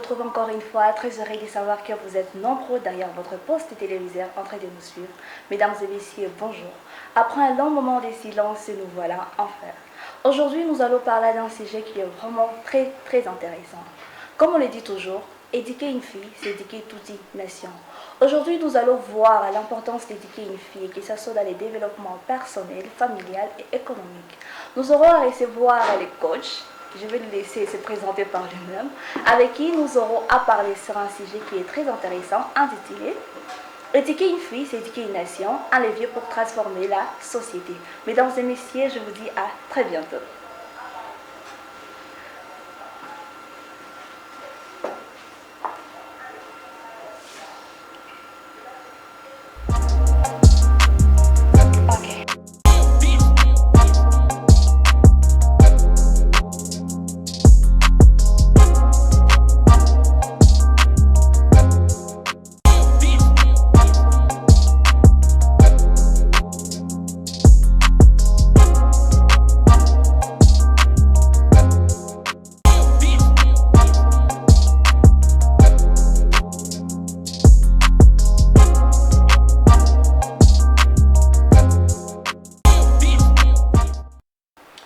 retrouve encore une fois, très heureux de savoir que vous êtes nombreux derrière votre poste téléviseur en train de nous suivre. Mesdames et messieurs, bonjour. Après un long moment de silence, nous voilà enfin. Aujourd'hui, nous allons parler d'un sujet qui est vraiment très intéressant. Comme on le dit toujours, éduquer une fille, c'est éduquer toute une nation. Aujourd'hui, nous allons voir l'importance d'éduquer une fille, que ce soit dans les développements personnels, familial et économique. Nous aurons à recevoir les coachs. Je vais le laisser se présenter par lui-même, avec qui nous aurons à parler sur un sujet qui est très intéressant, intitulé Éduquer une fille, c'est éduquer une nation, un levier pour transformer la société. Mesdames et messieurs, je vous dis à très bientôt.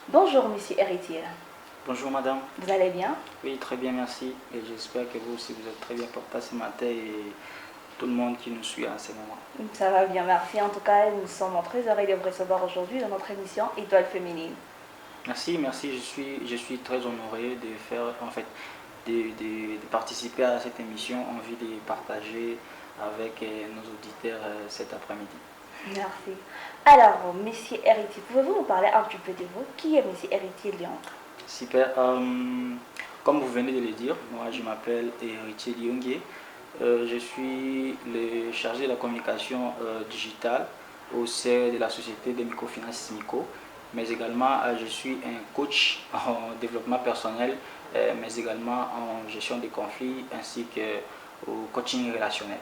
Bonjour, monsieur Héritier. Bonjour madame. Vous allez bien? Oui, très bien, merci. Et j'espère que vous aussi vous êtes très bien porté ce matin et tout le monde qui nous suit en ce moment. Ça va bien, merci. En tout cas, nous sommes très heureux de vous recevoir aujourd'hui dans notre émission Étoile féminine. Merci, je suis très honoré de faire, de participer à cette émission, envie de partager avec nos auditeurs cet après-midi. Merci. Alors, monsieur Héritier, pouvez-vous nous parler un petit peu de vous? Qui est monsieur Héritier Lyon? Super. Comme vous venez de le dire, moi je m'appelle Héritier Lyongué. Je suis le chargé de la communication digitale au sein de la société de microfinance Mico, mais également je suis un coach en développement personnel, mais également en gestion des conflits ainsi qu'au coaching relationnel.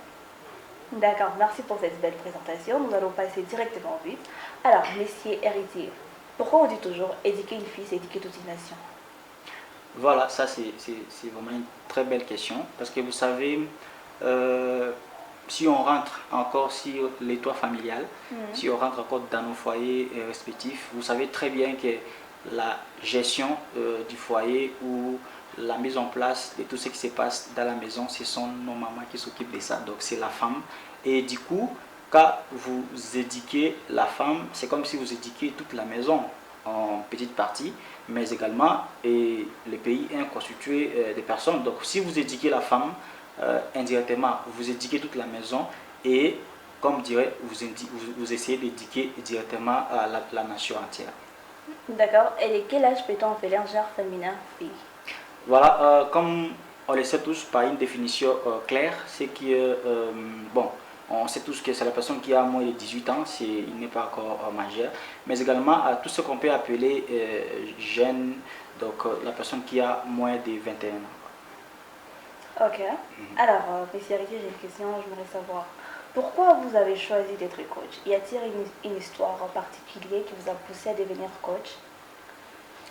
D'accord, merci pour cette belle présentation. Nous allons passer directement au vif. Alors, monsieur Héritier, pourquoi on dit toujours éduquer une fille, c'est éduquer toute une nation? Voilà, ça c'est vraiment une très belle question parce que vous savez, si on rentre encore sur les toits familial, si on rentre encore dans nos foyers respectifs, vous savez très bien que la gestion du foyer ou la mise en place de tout ce qui se passe dans la maison, ce sont nos mamans qui s'occupent de ça, donc c'est la femme. Et du coup, quand vous éduquez la femme, c'est comme si vous éduquiez toute la maison en petite partie, mais également et le pays est constitué de personnes. Donc si vous éduquez la femme, indirectement, vous éduquez toute la maison et, comme dirait, vous essayez d'éduquer directement à la nation entière. D'accord. Et de quel âge peut-on appeler un genre féminin fille? Voilà, comme on le sait tous par une définition claire, c'est que, bon, on sait tous que c'est la personne qui a moins de 18 ans, il n'est pas encore majeur, mais également tout ce qu'on peut appeler jeune, donc la personne qui a moins de 21 ans. Ok. Alors, monsieur Héritier, j'ai une question, j'aimerais savoir. Pourquoi vous avez choisi d'être coach? Y a-t-il une histoire en particulier qui vous a poussé à devenir coach?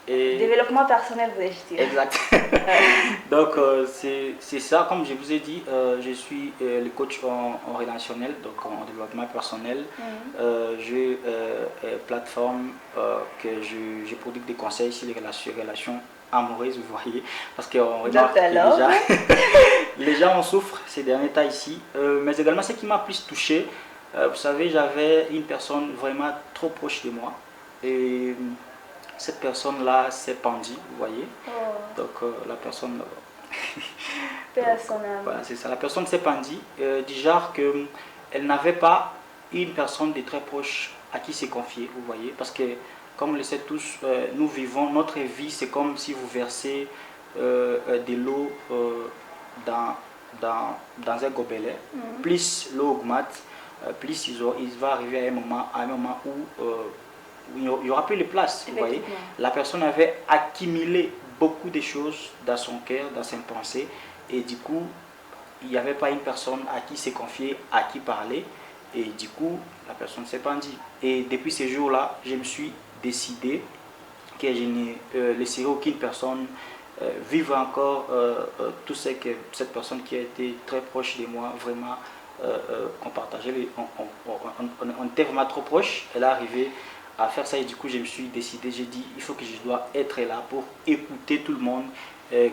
Développement personnel, vous dire. Exact. Donc c'est ça, comme je vous ai dit, je suis le coach en relationnel, donc en développement personnel. J'ai une plateforme que je produis des conseils sur les relations amoureuses, vous voyez, parce qu'on remarque que déjà, les gens en souffrent ces derniers temps ici, mais également ce qui m'a plus touché, vous savez, j'avais une personne vraiment trop proche de moi et cette personne-là s'est pendue, vous voyez. Donc la personne... Voilà, c'est ça. La personne s'est pendue du genre qu'elle n'avait pas une personne de très proche à qui se confier, vous voyez. Parce que, comme on le sait tous, nous vivons, notre vie, c'est comme si vous versez de l'eau dans un gobelet. Plus l'eau augmente, plus il va arriver à un moment où... il n'y aura plus de place, vous voyez. La personne avait accumulé beaucoup de choses dans son cœur, dans ses pensées, et du coup, il n'y avait pas une personne à qui se confier, à qui parler, et du coup, la personne s'est pendue. Et depuis ce jour-là, je me suis décidé que je ne laisserai aucune personne vivre encore tout ce que cette personne qui a été très proche de moi, vraiment, qu'on partageait, on était vraiment trop proche, elle est arrivée à faire ça et du coup je me suis décidé, j'ai dit il faut que je dois être là pour écouter tout le monde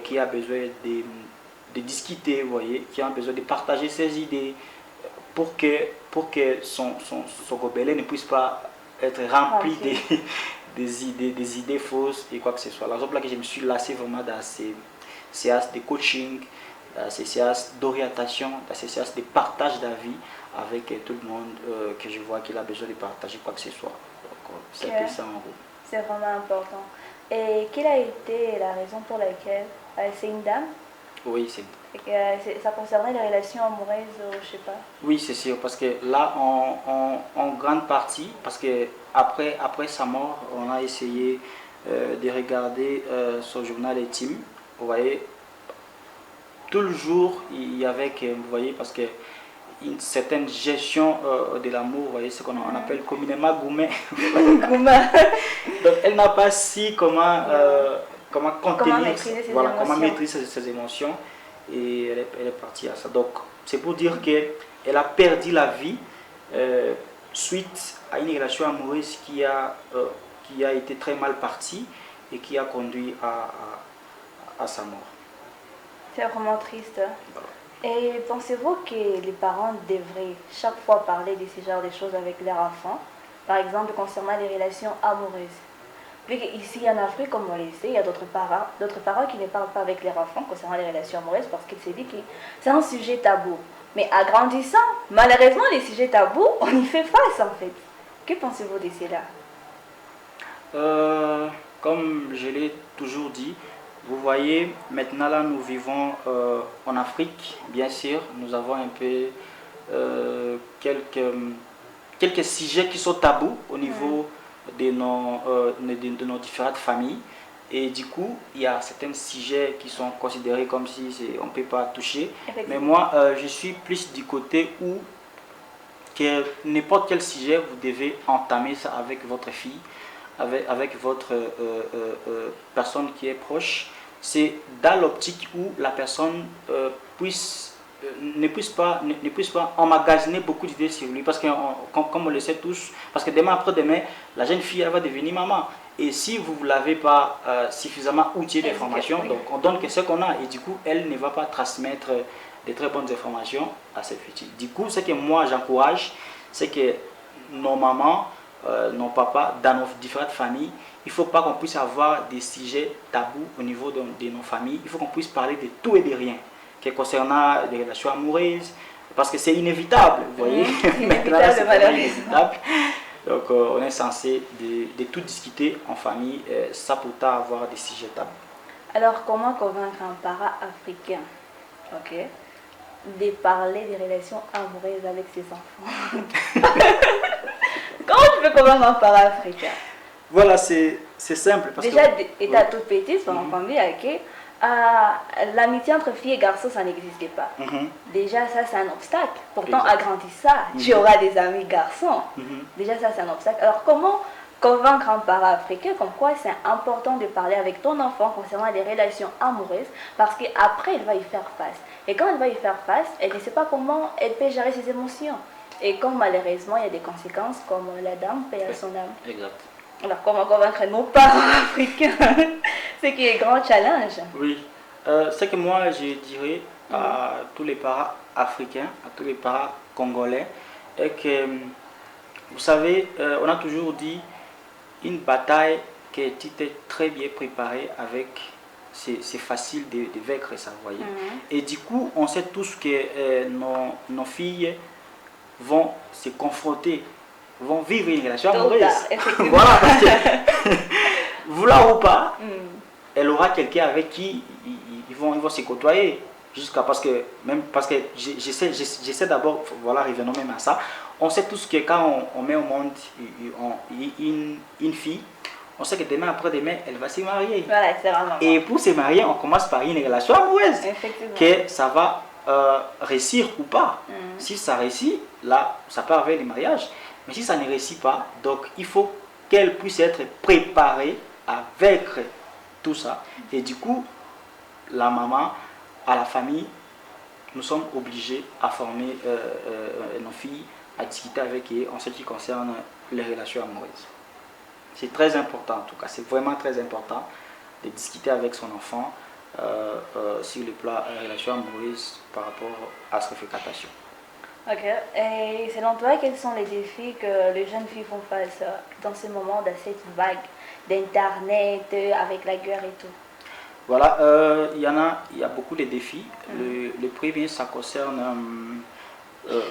qui a besoin de discuter, vous voyez, qui a besoin de partager ses idées pour que son gobelet ne puisse pas être rempli des idées fausses et quoi que ce soit. La raison pour laquelle je me suis lassé vraiment dans ces séances de coaching, dans ces séances d'orientation, dans ces séances de partage d'avis avec tout le monde que je vois qu'il a besoin de partager quoi que ce soit. Donc c'est que ça en gros. C'est vraiment important. Et quelle a été la raison pour laquelle c'est une dame? Oui, c'est... Ça concernait les relations amoureuses, je sais pas. Oui, c'est sûr, parce que là, en grande partie, parce que après sa mort, on a essayé de regarder son journal intime. Vous voyez, tout le jour, il y avait, vous voyez, parce que une certaine gestion de l'amour, vous voyez, ce qu'on appelle communément gourmet. Donc, elle n'a pas su comment contenir, comment maîtriser ses émotions. Et elle est partie à ça. Donc, c'est pour dire qu'elle a perdu la vie suite à une relation amoureuse qui a été très mal partie et qui a conduit à sa mort. C'est vraiment triste. Et pensez-vous que les parents devraient chaque fois parler de ce genre de choses avec leurs enfants, par exemple concernant les relations amoureuses? Ici en Afrique, comme on le sait, il y a d'autres parents qui ne parlent pas avec leurs enfants concernant les relations amoureuses parce qu'ils se disent que c'est un sujet tabou. Mais en grandissant, malheureusement, les sujets tabous, on y fait face en fait. Que pensez-vous de cela? Comme je l'ai toujours dit, vous voyez, maintenant là, nous vivons en Afrique, bien sûr, nous avons un peu quelques sujets qui sont tabous au niveau de nos différentes familles. Et du coup, il y a certains sujets qui sont considérés comme si on ne peut pas toucher. Mais moi, je suis plus du côté où que n'importe quel sujet, vous devez entamer ça avec votre fille, avec votre personne qui est proche. C'est dans l'optique où la personne ne puisse pas emmagasiner beaucoup d'idées sur lui, parce que comme on le sait tous, parce que demain après-demain, la jeune fille elle va devenir maman. Et si vous ne l'avez pas suffisamment outillé d'informations, donc on donne que ce qu'on a, et du coup, elle ne va pas transmettre de très bonnes informations à cette fille. Du coup, ce que moi j'encourage, c'est que nos mamans, nos papas, dans nos différentes familles, il ne faut pas qu'on puisse avoir des sujets tabous au niveau de nos familles. Il faut qu'on puisse parler de tout et de rien, concernant les relations amoureuses, parce que c'est inévitable, vous voyez. Maintenant, c'est inévitable. Donc, on est censé de tout discuter en famille, sans pourtant avoir des sujets tabous. Alors, comment convaincre un parent africain, de parler des relations amoureuses avec ses enfants? Comment tu peux convaincre un parent africain? Voilà, c'est simple. Parce déjà, que, étant toute petite, on entendait que l'amitié entre filles et garçons, ça n'existait pas. Déjà, ça, c'est un obstacle. Pourtant, agrandissant, tu auras des amis garçons. Déjà, ça, c'est un obstacle. Alors, comment convaincre un parent africain comme quoi c'est important de parler avec ton enfant concernant les relations amoureuses, parce qu'après, elle va y faire face. Et quand elle va y faire face, elle ne sait pas comment elle peut gérer ses émotions. Et comme malheureusement, il y a des conséquences, comme la dame paie à son âme. Exact. Alors, comment convaincre nos parents africains? C'est qui est grand challenge. Oui. Ce que moi, je dirais à tous les parents africains, à tous les parents congolais, est que, vous savez, on a toujours dit une bataille qui a été très bien préparée avec, c'est facile de vaincre ça, vous voyez. Et du coup, on sait tous que nos filles vont se confronter, vont vivre une relation amoureuse. Voilà, parce que, vouloir ou pas, elle aura quelqu'un avec qui ils vont se côtoyer. Jusqu'à parce que j'essaie d'abord, voilà, revenons même à ça. On sait tous que quand on met au monde une fille, on sait que demain après-demain, elle va se marier. Voilà, c'est vraiment. Et pour se marier, on commence par une relation amoureuse. Que ça va réussir ou pas. Si ça réussit, là, ça peut arriver le mariage. Mais si ça ne réussit pas, donc il faut qu'elle puisse être préparée à vaincre tout ça. Et du coup, la maman, à la famille, nous sommes obligés à former nos filles, à discuter avec elles en ce qui concerne les relations amoureuses. C'est très important en tout cas, c'est vraiment très important de discuter avec son enfant sur le plan relations amoureuses par rapport à sa fréquentation. Ok. Et selon toi, quels sont les défis que les jeunes filles font face dans ce moment de cette vague d'Internet avec la guerre et tout? Voilà, il y a beaucoup de défis. Le premier, ça concerne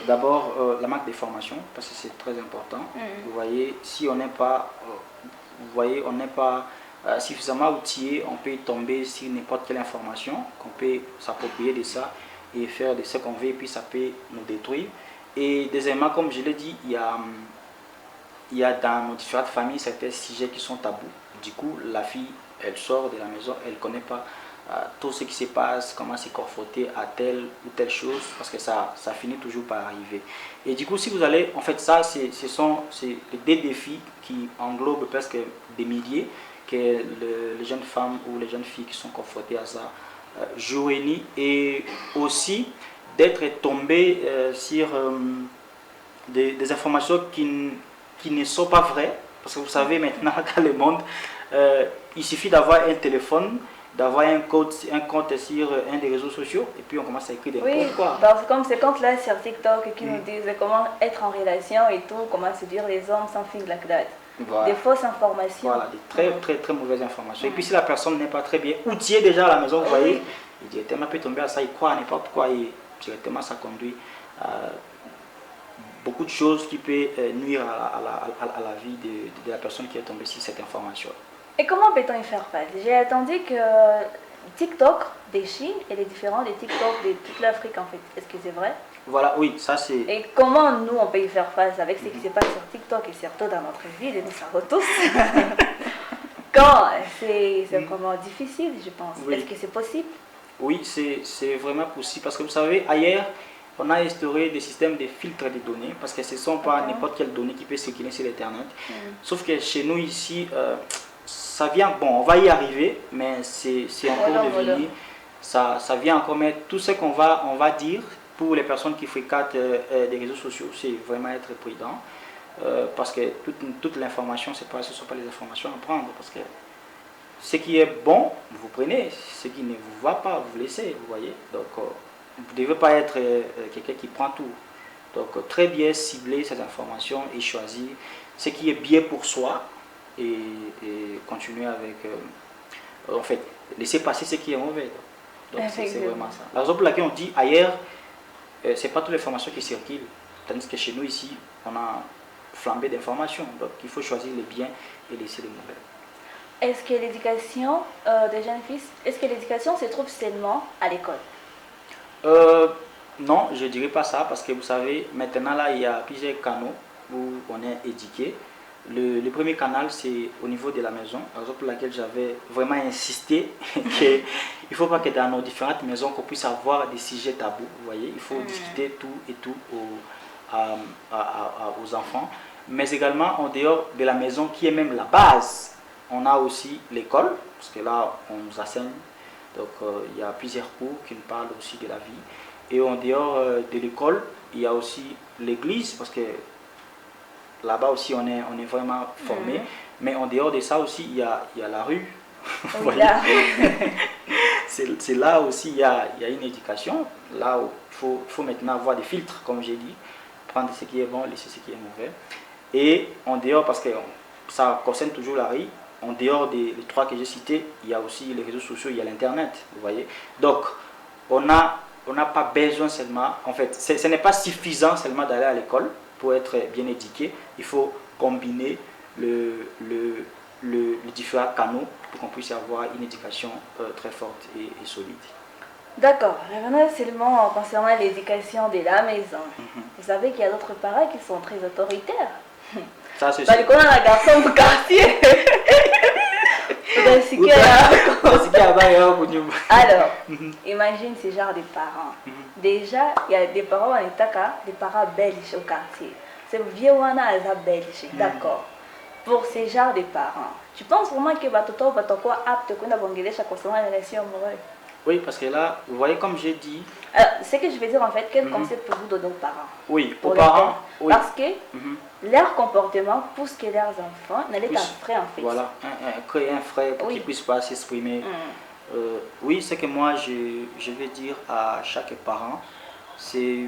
d'abord la manque de formation, parce que c'est très important. Vous voyez, si on n'est pas, vous voyez, on n'est pas suffisamment outillé, on peut tomber sur n'importe quelle information, qu'on peut s'approprier de ça et faire de ce qu'on veut, et puis ça peut nous détruire. Et deuxièmement, comme je l'ai dit, il y a dans nos différentes familles certains sujets qui sont tabous. Du coup, la fille, elle sort de la maison, elle ne connaît pas tout ce qui se passe, comment se confronter à telle ou telle chose, parce que ça finit toujours par arriver. Et du coup, si vous allez, en fait, ça, ce sont des défis qui englobent presque des milliers que les jeunes femmes ou les jeunes filles qui sont confrontées à ça jour et nuit, et aussi d'être tombées sur des informations qui ne sont pas vraies, parce que vous savez maintenant dans le monde, il suffit d'avoir un téléphone, d'avoir un compte sur un des réseaux sociaux, et puis on commence à écrire des comptes. Quoi. Bah, comme ces comptes-là sur TikTok qui nous disent comment être en relation et tout, comment séduire les hommes, something like that. Voilà. Des fausses informations. Voilà, des très mauvaises informations. Et puis si la personne n'est pas très bien outillée déjà à la maison, vous voyez, il directement peut tomber à ça, il croit à n'importe quoi, et directement ça conduit à beaucoup de choses qui peuvent nuire à la vie de la personne qui est tombée sur cette information. Et comment peut-on y faire face? J'ai entendu que TikTok des Chine est différent des TikTok de toute l'Afrique en fait. Est-ce que c'est vrai? Voilà, oui, ça c'est... Et comment nous on peut y faire face avec ce qui se passe sur TikTok et surtout dans notre vie, de nous savons tous. Quand c'est vraiment difficile, je pense. Oui. Est-ce que c'est possible? Oui, c'est vraiment possible parce que vous savez, ailleurs, on a instauré des systèmes de filtres de données parce que ce ne sont pas n'importe quelle donnée qui peut circuler sur Internet. Sauf que chez nous ici, ça vient, bon, on va y arriver, mais c'est encore devenu, ça vient encore, mais tout ce qu'on va dire pour les personnes qui fréquentent des réseaux sociaux, c'est vraiment être prudent, parce que toute l'information, ce ne sont pas les informations à prendre, parce que ce qui est bon, vous prenez, ce qui ne vous va pas, vous laissez, vous voyez. Donc, vous ne devez pas être quelqu'un qui prend tout. Donc, très bien cibler ces informations et choisir ce qui est bien pour soi, et continuer avec, en fait, laisser passer ce qui est mauvais. Donc c'est vraiment ça. La raison pour laquelle on dit ailleurs, c'est pas toutes les informations qui circulent, tandis que chez nous ici, on a flambé d'informations. Donc il faut choisir les biens et laisser les mauvais. Est-ce que l'éducation des jeunes filles, est-ce que l'éducation se trouve seulement à l'école? Non, je ne dirais pas ça, parce que vous savez, maintenant là, il y a plusieurs canaux où on est éduqué. Le premier canal, c'est au niveau de la maison, la raison pour laquelle j'avais vraiment insisté qu'il ne faut pas que dans nos différentes maisons, qu'on puisse avoir des sujets tabous, vous voyez, il faut discuter tout et tout aux enfants, mais également en dehors de la maison, qui est même la base, on a aussi l'école, parce que là, on nous enseigne, donc il y a plusieurs cours qui nous parlent aussi de la vie, et en dehors de l'école, il y a aussi l'église, parce que là-bas aussi, on est vraiment formé. Mais en dehors de ça aussi, il y a la rue. Oui, c'est là aussi, il y a une éducation. Là où il faut maintenant avoir des filtres, comme j'ai dit. Prendre ce qui est bon, laisser ce qui est mauvais. Et en dehors, parce que ça concerne toujours la rue, en dehors des trois que j'ai cités, il y a aussi les réseaux sociaux, il y a l'Internet. Vous voyez. Donc, on n'a pas besoin seulement, en fait, ce n'est pas suffisant seulement d'aller à l'école pour être bien éduqué. Il faut combiner les différents canaux pour qu'on puisse avoir une éducation très forte et solide. D'accord. Revenons seulement concernant l'éducation de la maison. Vous savez qu'il y a d'autres parents qui sont très autoritaires. Ça, c'est sûr. On a la garçon du quartier. Alors, imagine ce genre de parents. Déjà, il y a des parents en Itaka, des parents belges au quartier. C'est vieux wana à belge, d'accord. Pour ce genre de parents, tu penses vraiment que Batoto Batoko apte qu'on a bangélé chaque concernant la relation amoureuse? Oui, parce que là, vous voyez, comme j'ai dit... Ce que je veux dire en fait, quel conseil pouvez-vous donner aux parents? Oui, aux parents, oui. Parce que leur comportement pousse que leurs enfants n'allaient pas frais en fait. Voilà, créer un frère pour qu'ils ne puissent pas s'exprimer. Oui, ce que moi je vais dire à chaque parent, c'est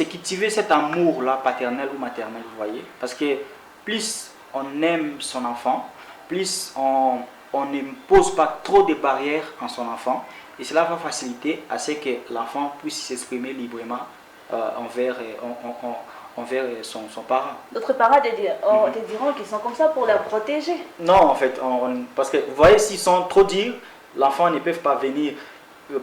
cultiver cet amour-là, paternel ou maternel, vous voyez. Parce que plus on aime son enfant, plus on n'impose pas trop de barrières en son enfant. Et cela va faciliter à ce que l'enfant puisse s'exprimer librement envers son parent. D'autres parents te diront qu'ils sont comme ça pour leur protéger. Non, en fait, parce que vous voyez, s'ils sont trop durs, l'enfant ne peut pas venir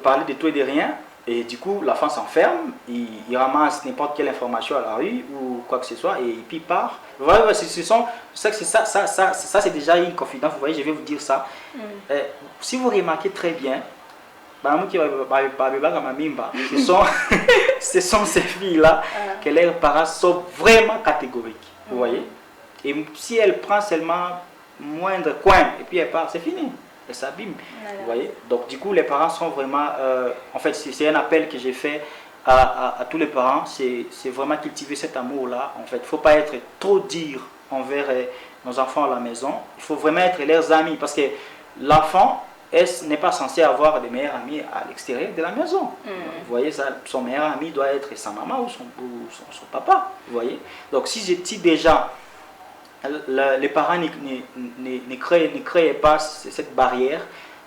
parler de tout et de rien. Et du coup, l'enfant s'enferme, il ramasse n'importe quelle information à la rue ou quoi que ce soit, et puis il part. Voilà, ça c'est déjà une confidence, vous voyez, je vais vous dire ça. Si vous remarquez très bien, ce sont ces filles-là que leurs parents sont vraiment catégoriques, vous voyez. Et si elle prend seulement moindre coin, et puis elle part, c'est fini. Elle s'abîme, vous voyez. Donc du coup, les parents sont vraiment... en fait, c'est un appel que j'ai fait à tous les parents. C'est vraiment cultiver cet amour-là. En fait, il ne faut pas être trop dur envers nos enfants à la maison. Il faut vraiment être leurs amis. Parce que l'enfant n'est pas censé avoir des meilleurs amis à l'extérieur de la maison. Vous voyez, ça, son meilleur ami doit être sa maman ou son papa. Vous voyez. Donc si déjà... les parents ne créent pas cette barrière.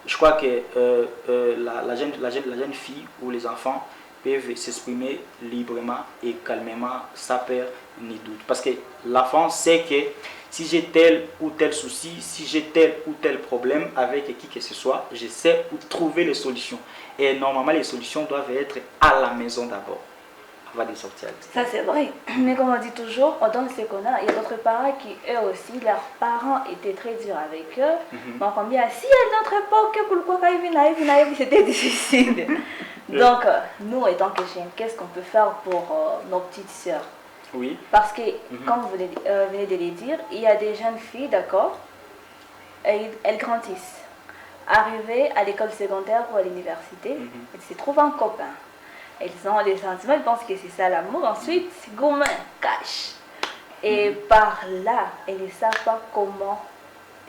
Je crois que la jeune fille ou les enfants peuvent s'exprimer librement et calmement sans peur ni doute. Parce que l'enfant sait que si j'ai tel ou tel souci, si j'ai tel ou tel problème avec qui que ce soit, je sais où trouver les solutions. Et normalement, les solutions doivent être à la maison d'abord. De sortir. Ça c'est vrai, mais comme on dit toujours, on donne ce qu'on a. Il y a d'autres parents qui, eux aussi, leurs parents étaient très durs avec eux. Mais combien, si à notre époque, pourquoi c'était difficile. Donc, nous, étant que jeunes, qu'est-ce qu'on peut faire pour nos petites sœurs? Oui. Parce que, comme vous venez de le dire, il y a des jeunes filles, d'accord, et elles grandissent. Arrivées à l'école secondaire ou à l'université, elles se trouvent un copain. Elles ont des sentiments, elles pensent que c'est ça l'amour. Ensuite, c'est gourmand, cash. Et par là, elles ne savent pas comment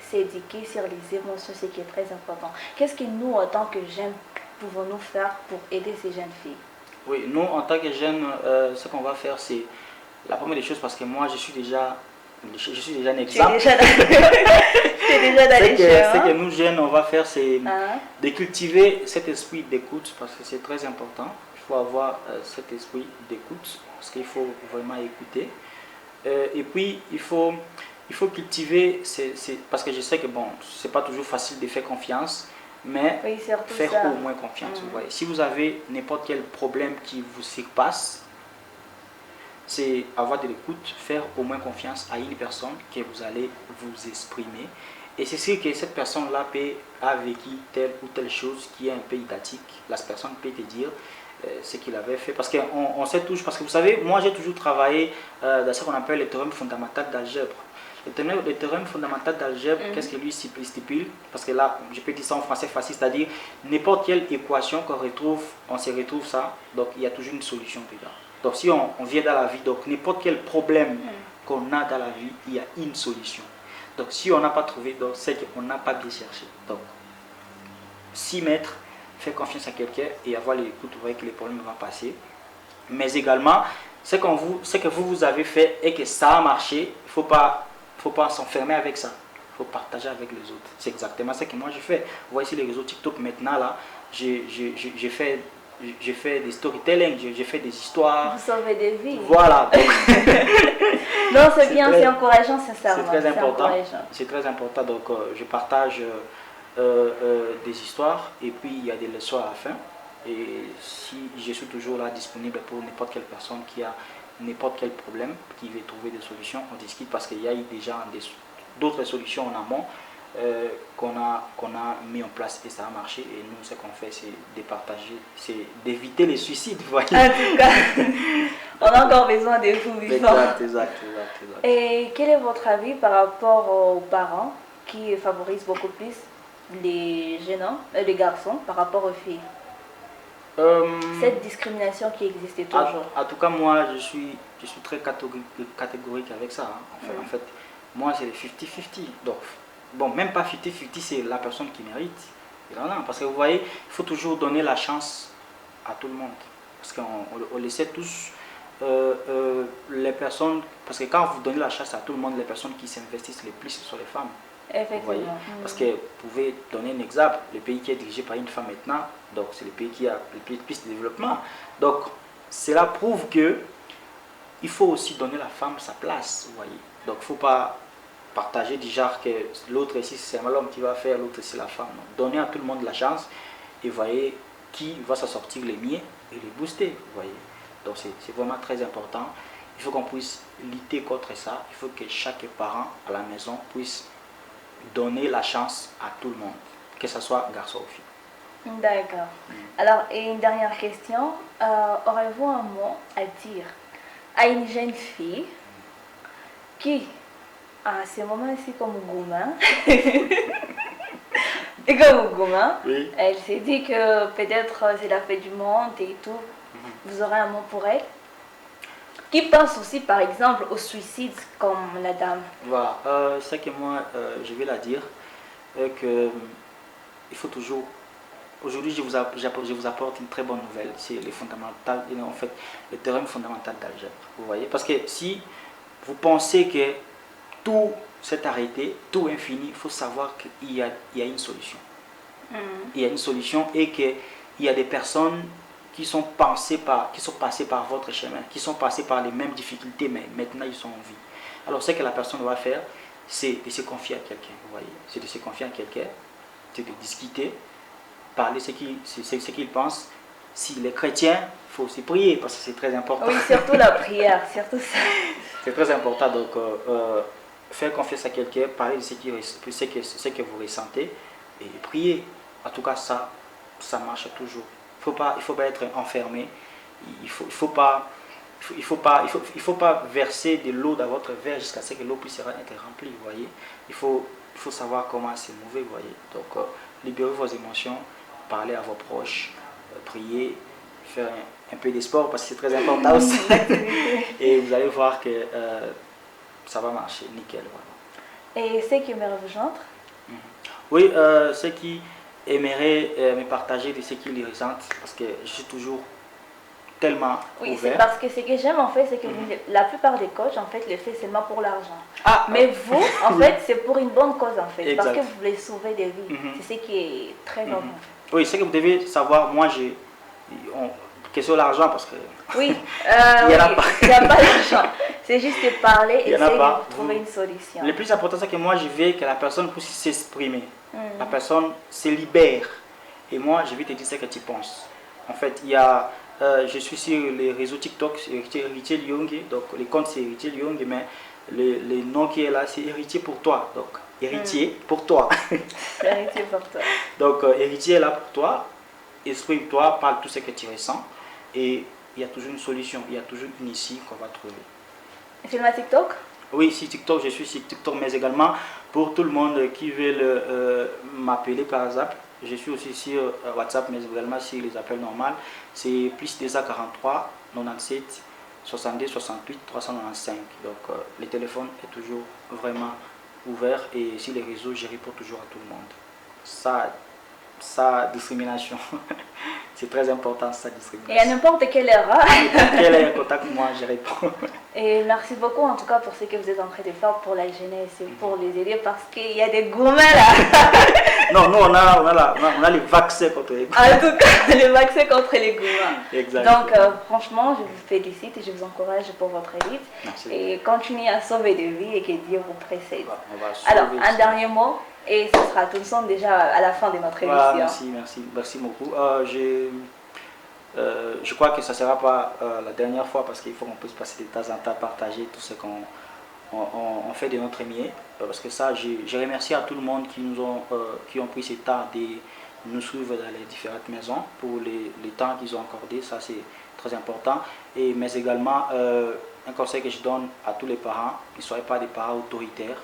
s'éduquer sur les émotions, ce qui est très important. Qu'est-ce que nous, en tant que jeunes, pouvons-nous faire pour aider ces jeunes filles? Oui, nous, en tant que jeunes, ce qu'on va faire, c'est la première des choses, parce que moi, je suis déjà un exemple. Tu es déjà dans les Ce que nous, jeunes, on va faire, c'est de cultiver cet esprit d'écoute, parce que c'est très important. Il faut avoir cet esprit d'écoute, parce qu'il faut vraiment écouter. Et puis, il faut cultiver, parce que je sais que bon, c'est pas toujours facile de faire confiance, mais faire au moins confiance. Vous voyez. Si vous avez n'importe quel problème qui vous surpasse, c'est avoir de l'écoute, faire au moins confiance à une personne que vous allez vous exprimer. Et c'est sûr que cette personne-là a vécu telle ou telle chose qui est un peu identique. La personne peut te dire ce qu'il avait fait. Parce qu'on sait toujours, parce que vous savez, moi j'ai toujours travaillé dans ce qu'on appelle le théorème fondamental d'algèbre. Le théorème fondamental d'algèbre, qu'est-ce que lui stipule? Parce que là, je peux dire ça en français facile, c'est-à-dire n'importe quelle équation qu'on retrouve, on se retrouve ça, donc il y a toujours une solution dedans. Donc si on vient dans la vie, donc n'importe quel problème qu'on a dans la vie, il y a une solution. Donc si on n'a pas trouvé, c'est qu'on n'a pas bien cherché. Donc, s'y mettre, faire confiance à quelqu'un et avoir l'écoute, vous voyez que les problèmes vont passer. Mais également, ce que vous avez fait et que ça a marché, il ne faut pas s'enfermer avec ça. Il faut partager avec les autres. C'est exactement ce que moi je fais. Vous voyez ici les réseaux TikTok maintenant, là, j'ai fait des storytelling, j'ai fait des histoires. Vous sauvez des vies. Voilà. Non, c'est bien, c'est encourageant, sincèrement. C'est très important. C'est très important. Donc, je partage des histoires et puis il y a des leçons à la fin. Et si je suis toujours là disponible pour n'importe quelle personne qui a n'importe quel problème, qui veut trouver des solutions, on discute parce qu'il y a eu déjà d'autres solutions en amont qu'on a mis en place et ça a marché. Et nous, ce qu'on fait, c'est de partager, c'est d'éviter les suicides. Vous voyez. En tout cas, on a encore besoin de vous vivants. Exact. Et quel est votre avis par rapport aux parents qui favorisent beaucoup plus les jeunes hommes, les garçons par rapport aux filles? Cette discrimination qui existait toujours. En tout cas, moi, je suis très catégorique avec ça. Hein. En fait, moi, c'est les 50-50. Donc, bon, même pas 50-50, c'est la personne qui mérite. Parce que vous voyez, il faut toujours donner la chance à tout le monde. Parce qu'on le sait tous, les personnes, parce que quand vous donnez la chance à tout le monde, les personnes qui s'investissent le plus, ce sont les femmes. Effectivement. Parce que vous pouvez donner un exemple, le pays qui est dirigé par une femme maintenant, donc c'est le pays qui a le plus de développement. Donc cela prouve que il faut aussi donner à la femme sa place, vous voyez. Donc il ne faut pas partager du genre que l'autre ici c'est l'homme qui va faire, l'autre c'est la femme. Non. Donnez à tout le monde la chance et voyez qui va s'en sortir les miens et les booster, vous voyez. Donc c'est vraiment très important. Il faut qu'on puisse lutter contre ça. Il faut que chaque parent à la maison puisse donner la chance à tout le monde, que ce soit garçon ou fille. D'accord. Alors, et une dernière question. Aurez-vous un mot à dire à une jeune fille qui, à ce moment-ci comme Gouma, et comme Gouma, Oui. elle s'est dit que peut-être c'est la fête du monde et tout. Vous aurez un mot pour elle? Qui pense aussi, par exemple, au suicide comme la dame? Voilà, c'est que moi, je vais la dire, que il faut toujours... Aujourd'hui, je vous apporte une très bonne nouvelle, c'est les fondamentales, en fait, le théorème fondamental d'algèbre. Vous voyez, parce que si vous pensez que tout s'est arrêté, tout est fini, il faut savoir qu'il y a une solution. Il y a une solution et qu'il y a des personnes qui sont passés par votre chemin, qui sont passés par les mêmes difficultés, mais maintenant ils sont en vie. Alors ce que la personne doit faire, c'est de se confier à quelqu'un, vous voyez, c'est de se confier à quelqu'un, c'est de discuter, parler ce qu'il pense. S'il est chrétien, il faut aussi prier, parce que c'est très important. Oui, surtout la prière, surtout ça. C'est très important, donc faire confiance à quelqu'un, parler de ce que vous ressentez, et prier. En tout cas, ça marche toujours. Il ne faut pas être enfermé. Il faut pas verser de l'eau dans votre verre jusqu'à ce que l'eau puisse être remplie. Vous voyez, il faut savoir comment se mouver. Vous voyez, donc libérez vos émotions, parlez à vos proches, priez, faire un peu de sport parce que c'est très important aussi. Et vous allez voir que ça va marcher nickel. Voilà. Et ceux qui aimeraient vous joindre? Oui, ceux qui aimeraient me partager de ce qu'ils ressentent, parce que je suis toujours tellement oui, ouvert. C'est parce que ce que j'aime en fait, c'est que la plupart des coachs en fait le fait seulement pour l'argent. Mais vous, en fait, c'est pour une bonne cause en fait, exact. parce que vous voulez sauver des vies. C'est ce qui est très normal. Oui, c'est que vous devez savoir, moi question de l'argent parce que... Oui, il n'y en a pas. Il n'y a pas d'argent. C'est juste de parler et essayer de trouver une solution. Le plus important, c'est que moi, je veux que la personne puisse s'exprimer. La personne se libère. Et moi, je vais te dire ce que tu penses. En fait, il y a... je suis sur les réseaux TikTok, c'est Héritier Lyongue. Donc, le compte, c'est Héritier Lyongue, mais le nom qui est là, c'est Héritier pour toi. Donc, Héritier pour toi. Héritier pour toi. Donc, Héritier est là pour toi. Exprime-toi, parle tout ce que tu ressens. Et il y a toujours une solution, il y a toujours une issue qu'on va trouver. C'est ma TikTok? Oui, sur TikTok, je suis sur TikTok, mais également pour tout le monde qui veut m'appeler par WhatsApp. Je suis aussi sur WhatsApp, mais également sur les appels normaux. C'est plus 243 97 62 68 395. Donc le téléphone est toujours vraiment ouvert et sur les réseaux, je réponds toujours à tout le monde. Sa discrimination. C'est très important, sa discrimination. Et à n'importe quelle heure. Quel est le contact, moi, je réponds. Et merci beaucoup en tout cas pour ce que vous êtes en train de faire pour la jeunesse et pour les aider parce qu'il y a des gourmets là. Non, nous on a les vaccins contre les gourmets. En tout cas, les vaccins contre les gourmets. Exactement. Donc franchement, je vous félicite et je vous encourage pour votre élite. Merci. Et continuez à sauver des vies et que Dieu vous précède. On va alors, un dernier mot. Et ce sera tout le temps déjà à la fin de notre émission. Merci beaucoup. Je crois que ça ne sera pas la dernière fois parce qu'il faut qu'on puisse passer de temps en temps partager tout ce qu'on fait de notre mieux. Parce que ça, je remercie à tout le monde qui ont pris ce temps de nous suivre dans les différentes maisons pour les temps qu'ils ont accordé. Ça, c'est très important. Mais également, un conseil que je donne à tous les parents, ne soyez pas des parents autoritaires.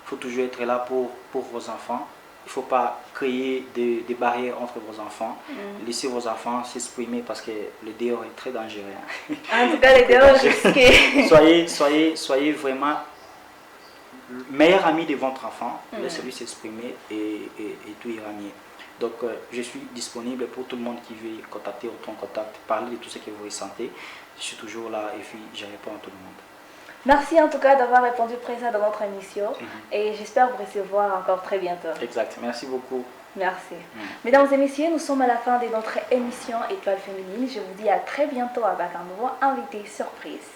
Il faut toujours être là pour vos enfants il ne faut pas créer des barrières entre vos enfants. Laissez vos enfants s'exprimer parce que le dehors est très dangereux. En tout cas, le dehors est risqué. Soyez vraiment le meilleur ami de votre enfant. Laissez-lui s'exprimer et tout ira mieux. Donc, je suis disponible pour tout le monde qui veut contacter Autant Contact, parler de tout ce que vous ressentez. Je suis toujours là et puis je réponds à tout le monde. Merci en tout cas d'avoir répondu présent dans notre émission et j'espère vous recevoir encore très bientôt. Exact, merci beaucoup. Merci. Mesdames et messieurs, nous sommes à la fin de notre émission Étoile Féminine. Je vous dis à très bientôt avec un nouveau invité surprise.